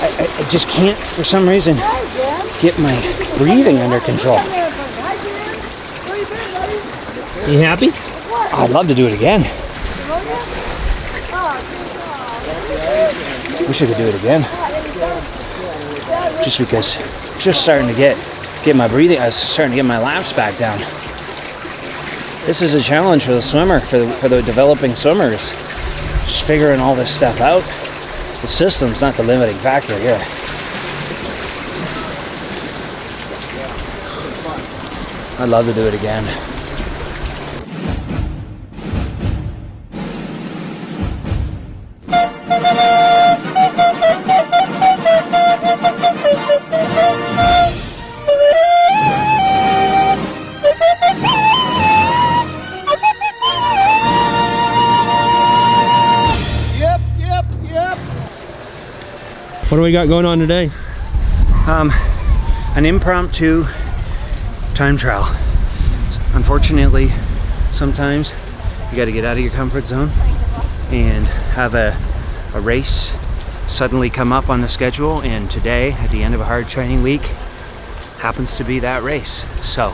I just can't, for some reason, get my breathing under control. You happy? I'd love to do it again. Wish I could do it again. Just because it's just starting to get my breathing, I was starting to get my laps back down. This is a challenge for the swimmer, for the developing swimmers. Just figuring all this stuff out. The system's not the limiting factor here. I'd love to do it again. What do we got going on today? An impromptu time trial. Unfortunately, sometimes you got to get out of your comfort zone and have a race suddenly come up on the schedule, and today, at the end of a hard training week, happens to be that race. So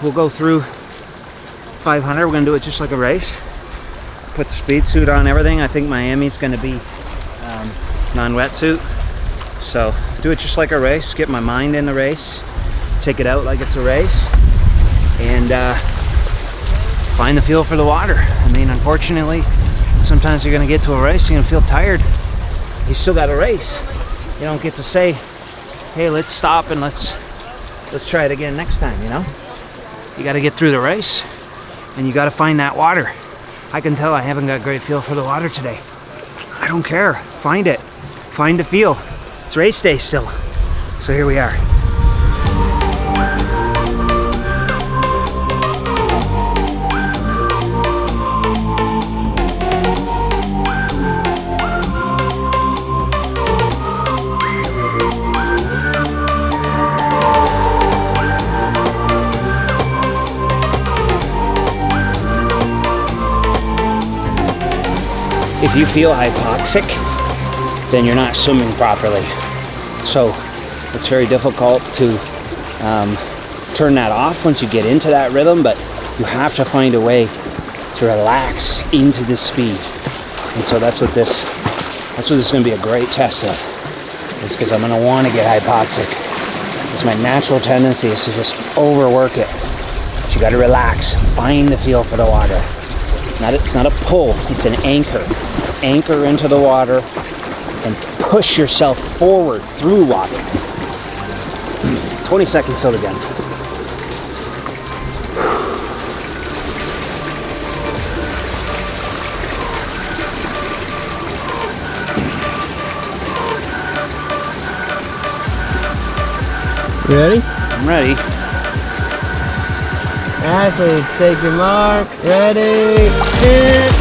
we'll go through 500. We're gonna do it just like a race. Put the speed suit on, everything. I think Miami's gonna be non-wetsuit, so do it just like a race. Get my mind in the race, take it out like it's a race, and find the feel for the water. I mean, unfortunately, sometimes you're gonna get to a race, you're gonna feel tired. You still got a race. You don't get to say, hey, let's stop and let's try it again next time, you know? You gotta get through the race, and you gotta find that water. I can tell I haven't got a great feel for the water today. I don't care, find it. Find the feel. It's race day still. So here we are. If you feel hypoxic, then you're not swimming properly. So it's very difficult to turn that off once you get into that rhythm, but you have to find a way to relax into the speed. And so that's what this is going to be a great test of, is because I'm going to want to get hypoxic. It's my natural tendency is to just overwork it. But you got to relax, find the feel for the water. It's not a pull, it's an anchor. Anchor into the water and push yourself forward through water. 20 seconds till again. You ready? I'm ready. Athletes, take your mark. Ready, hit.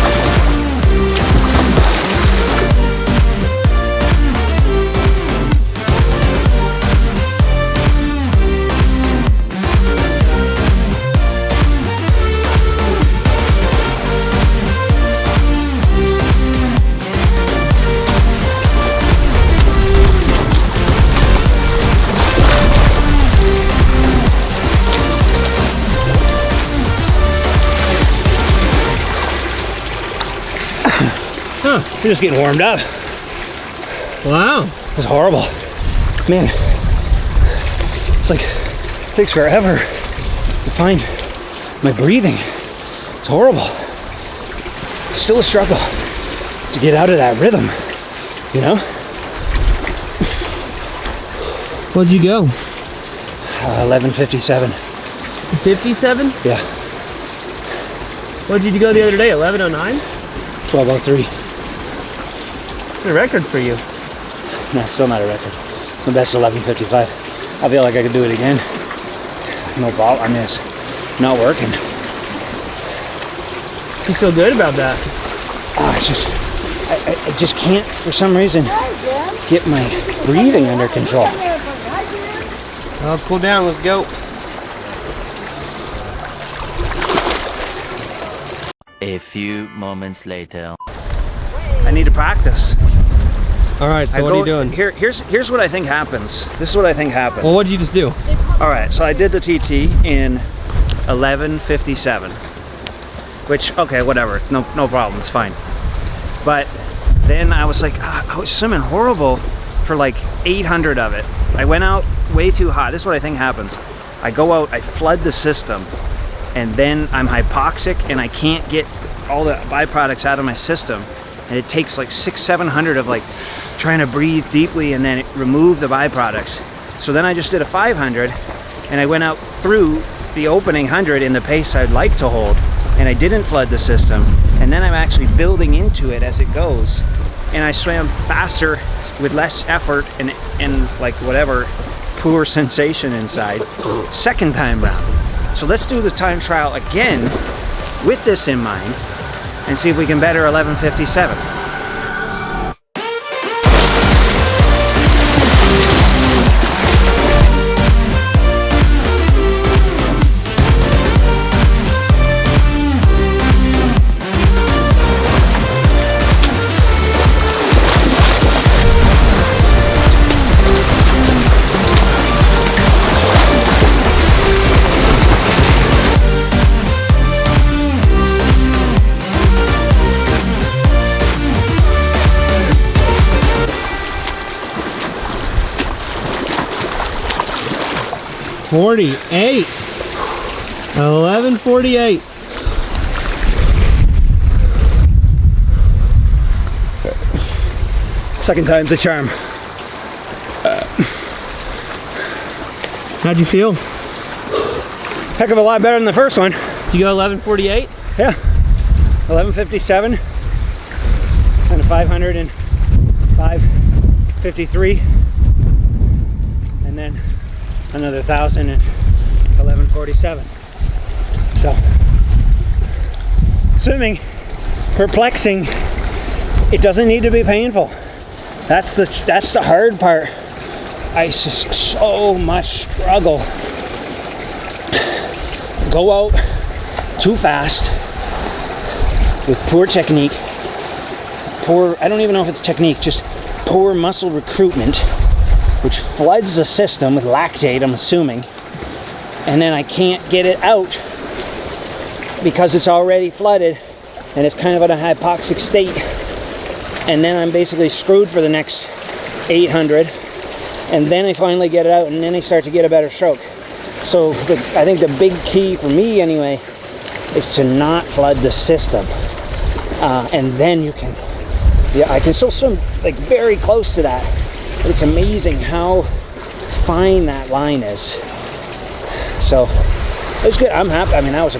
We're just getting warmed up. Wow. It was horrible. Man, it's like, it takes forever to find my breathing. It's horrible. It's still a struggle to get out of that rhythm, you know? What'd you go? 11:57. 57? Yeah. What did you go the other day? 11:09? 12:03. Good record for you. No, still not a record. My best 11:55. I feel like I could do it again. No ball. I mean, it's not working. You feel good about that? I just can't, for some reason, get my breathing under control. Well, cool down. Let's go. A few moments later. I need to practice. All right, so what are you doing? Here's what I think happens. This is what I think happened. Well, what did you just do? All right, so I did the TT in 11:57, which, okay, whatever, no problem, it's fine. But then I was like, I was swimming horrible for like 800 of it. I went out way too hot. This is what I think happens. I go out, I flood the system, and then I'm hypoxic and I can't get all the byproducts out of my system. And it takes like 600-700 of like trying to breathe deeply and then remove the byproducts. So then I just did a 500 and I went out through the opening 100 in the pace I'd like to hold, and I didn't flood the system. And then I'm actually building into it as it goes, and I swam faster with less effort and like whatever poor sensation inside second time round. So let's do the time trial again with this in mind and see if we can better 11:57. .48. 11:48. Second time's the charm. How'd you feel? Heck of a lot better than the first one. Did you go 11:48? Yeah. 11:57 and a 500 and 5:53, and then another 1,000 and 11:47. So swimming, perplexing. It doesn't need to be painful. That's the hard part. I just so much struggle. Go out too fast with poor technique. I don't even know if it's technique, just poor muscle recruitment, which floods the system with lactate, I'm assuming, and then I can't get it out because it's already flooded and it's kind of in a hypoxic state, and then I'm basically screwed for the next 800, and then I finally get it out, and then I start to get a better stroke. So I think the big key for me anyway is to not flood the system, and then you can, I can still swim like very close to that. But it's amazing how fine that line is. So it was good. I'm happy. I mean, that was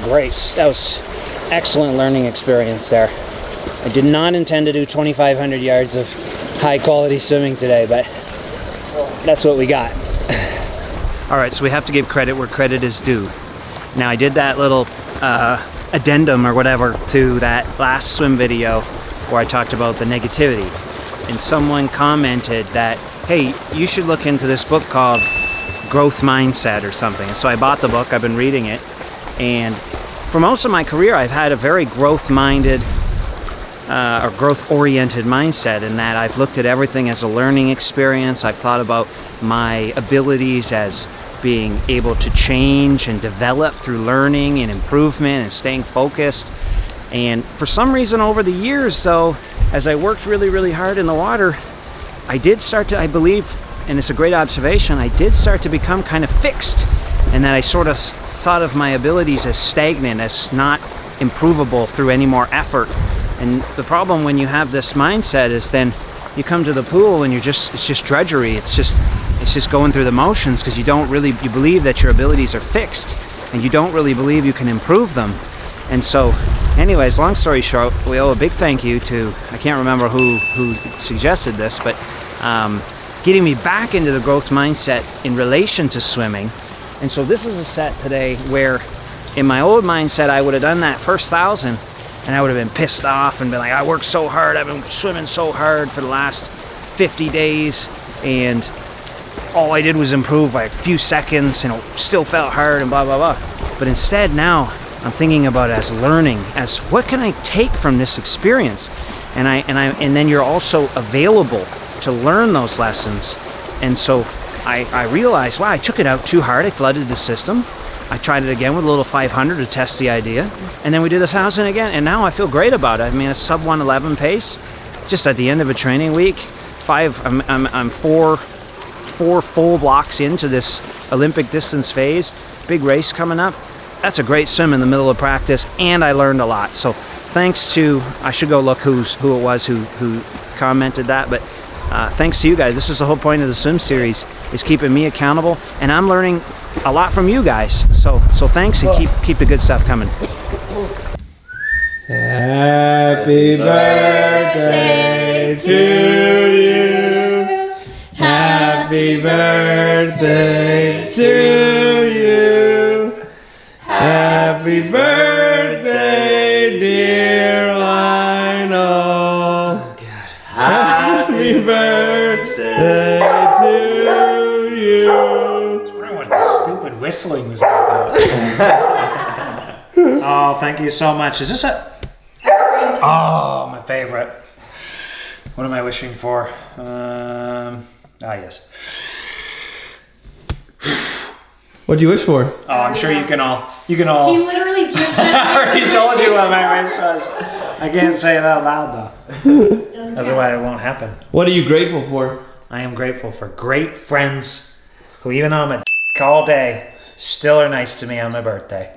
excellent learning experience there. I did not intend to do 2,500 yards of high quality swimming today, but that's what we got. All right, so we have to give credit where credit is due. Now, I did that little addendum or whatever to that last swim video where I talked about the negativity. And someone commented that, hey, you should look into this book called Growth Mindset or something. And so I bought the book, I've been reading it, and for most of my career I've had a very growth-minded or growth-oriented mindset, in that I've looked at everything as a learning experience. I've thought about my abilities as being able to change and develop through learning and improvement and staying focused. And for some reason over the years, though, as I worked really, really hard in the water, I did start to, I believe, and it's a great observation, I did start to become kind of fixed, and that I sort of thought of my abilities as stagnant, as not improvable through any more effort. And the problem when you have this mindset is then you come to the pool and it's just drudgery. It's just going through the motions, because you believe that your abilities are fixed, and you don't really believe you can improve them. And so, anyways, long story short, we owe a big thank you to, I can't remember who suggested this, but getting me back into the growth mindset in relation to swimming. And so this is a set today where in my old mindset I would have done that first 1,000 and I would have been pissed off and been like, I worked so hard, I've been swimming so hard for the last 50 days, and all I did was improve by a few seconds, and it still felt hard and blah blah blah. But instead now I'm thinking about it as learning, as what can I take from this experience, and then you're also available to learn those lessons. And so I realized, wow, I took it out too hard. I flooded the system. I tried it again with a little 500 to test the idea. And then we did 1,000 again. And now I feel great about it. I mean, a sub 111 pace, just at the end of a training week. I'm four full blocks into this Olympic distance phase. Big race coming up. That's a great swim in the middle of practice, and I learned a lot. So thanks to, I should go look who it was who commented that, but thanks to you guys. This is the whole point of the swim series, is keeping me accountable, and I'm learning a lot from you guys. So thanks, and keep the good stuff coming. Happy birthday to you. Happy birthday to you. Happy birthday, dear Lionel. Oh, God. Happy birthday to you. I was wondering what the stupid whistling was all about. Oh, thank you so much. Is this a... Oh, my favorite. What am I wishing for? Yes. What'd you wish for? Oh, I'm sure you can all. He literally just said I already told you what my wish was. I can't say it out loud though. Otherwise it won't happen. What are you grateful for? I am grateful for great friends who, even though I'm a all day, still are nice to me on my birthday.